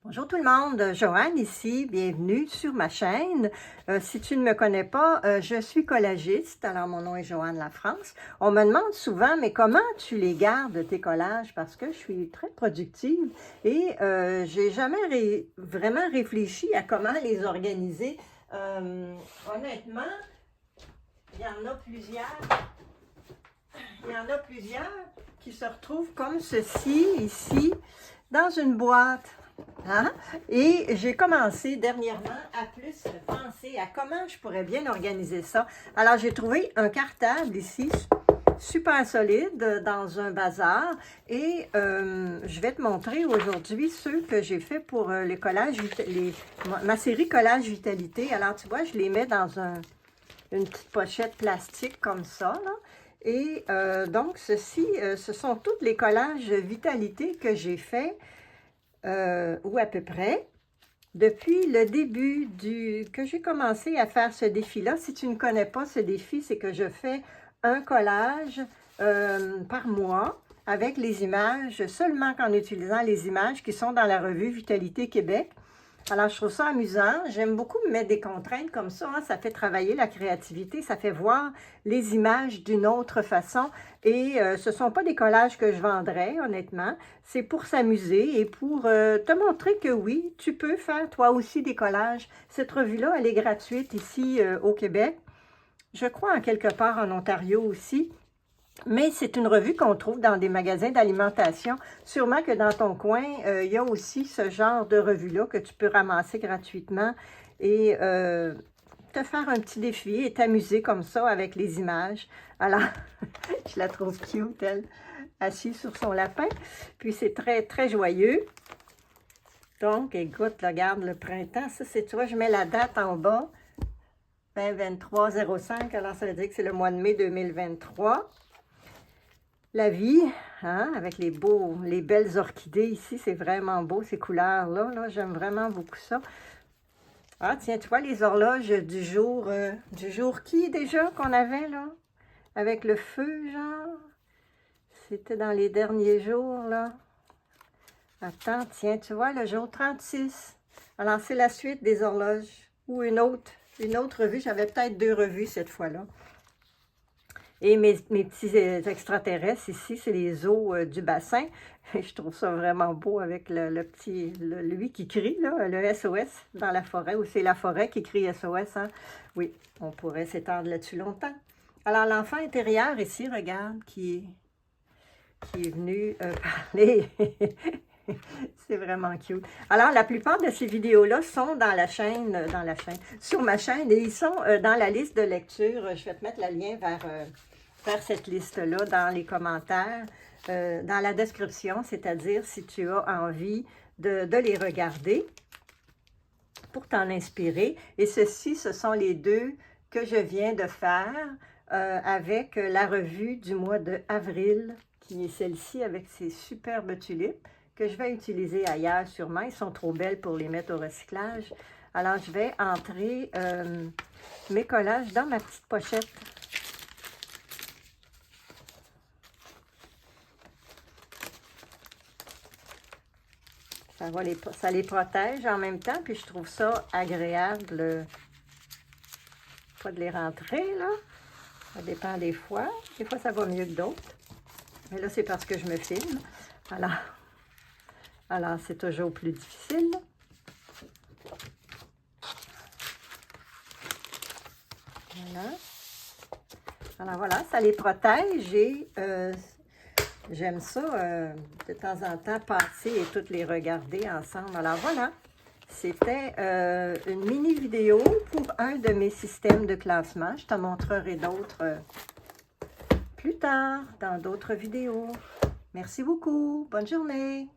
Bonjour tout le monde, Joanne ici, bienvenue sur ma chaîne. Si tu ne me connais pas, je suis collagiste, alors mon nom est Joanne Lafrance. On me demande souvent, mais comment tu les gardes tes collages? Parce que je suis très productive et j'ai jamais vraiment réfléchi à comment les organiser. Honnêtement, il y en a plusieurs. Il y en a plusieurs qui se retrouvent comme ceci, ici, dans une boîte. Hein? Et j'ai commencé dernièrement à plus penser à comment je pourrais bien organiser ça. Alors, j'ai trouvé un cartable ici, super solide, dans un bazar. Et je vais te montrer aujourd'hui ceux que j'ai fait pour les collages, ma série Collage Vitalité. Alors, tu vois, je les mets dans une petite pochette plastique comme ça, là. Et donc, ce sont tous les collages Vitalité que j'ai faits, ou à peu près, depuis le début que j'ai commencé à faire ce défi-là. Si tu ne connais pas ce défi, c'est que je fais un collage par mois avec les images, seulement qu'en utilisant les images qui sont dans la revue Vitalité Québec. Alors, je trouve ça amusant. J'aime beaucoup me mettre des contraintes comme ça, hein. Ça fait travailler la créativité, ça fait voir les images d'une autre façon. Et ce ne sont pas des collages que je vendrais, honnêtement. C'est pour s'amuser et pour te montrer que oui, tu peux faire toi aussi des collages. Cette revue-là, elle est gratuite ici au Québec. Je crois en quelque part en Ontario aussi. Mais c'est une revue qu'on trouve dans des magasins d'alimentation. Sûrement que dans ton coin, il y a aussi ce genre de revue-là que tu peux ramasser gratuitement et te faire un petit défi et t'amuser comme ça avec les images. Alors, je la trouve cute, elle, assise sur son lapin. Puis c'est très, très joyeux. Donc, écoute, regarde le printemps. Ça, c'est, tu vois, je mets la date en bas. 2023-05, alors ça veut dire que c'est le mois de mai 2023. La vie, hein, avec les belles orchidées ici, c'est vraiment beau, ces couleurs-là. Là, j'aime vraiment beaucoup ça. Ah, tiens, tu vois les horloges du jour qui déjà qu'on avait, là? Avec le feu, genre? C'était dans les derniers jours, là. Attends, tiens, tu vois, le jour 36. Alors, c'est la suite des horloges. Ou une autre revue. J'avais peut-être 2 revues cette fois-là. Et mes petits extraterrestres ici, c'est les eaux du bassin. Je trouve ça vraiment beau avec lui qui crie, là, le SOS dans la forêt, ou c'est la forêt qui crie SOS, hein? Oui, on pourrait s'étendre là-dessus longtemps. Alors, l'enfant intérieur ici, regarde, qui est venu parler. C'est vraiment cute. Alors, la plupart de ces vidéos-là sont sur ma chaîne, et ils sont dans la liste de lecture. Je vais te mettre le lien vers cette liste-là dans les commentaires, dans la description, c'est-à-dire si tu as envie de les regarder pour t'en inspirer. Et ce sont les 2 que je viens de faire avec la revue du mois d'avril, qui est celle-ci avec ces superbes tulipes que je vais utiliser ailleurs sûrement. Ils sont trop belles pour les mettre au recyclage. Alors, je vais entrer mes collages dans ma petite pochette. Ça les protège en même temps, puis je trouve ça agréable, pas de les rentrer, là. Ça dépend des fois. Des fois, ça va mieux que d'autres. Mais là, c'est parce que je me filme. Alors c'est toujours plus difficile. Voilà. Alors voilà, ça les protège et j'aime ça de temps en temps passer et toutes les regarder ensemble. Alors voilà, c'était une mini vidéo pour un de mes systèmes de classement. Je te montrerai d'autres plus tard dans d'autres vidéos. Merci beaucoup. Bonne journée.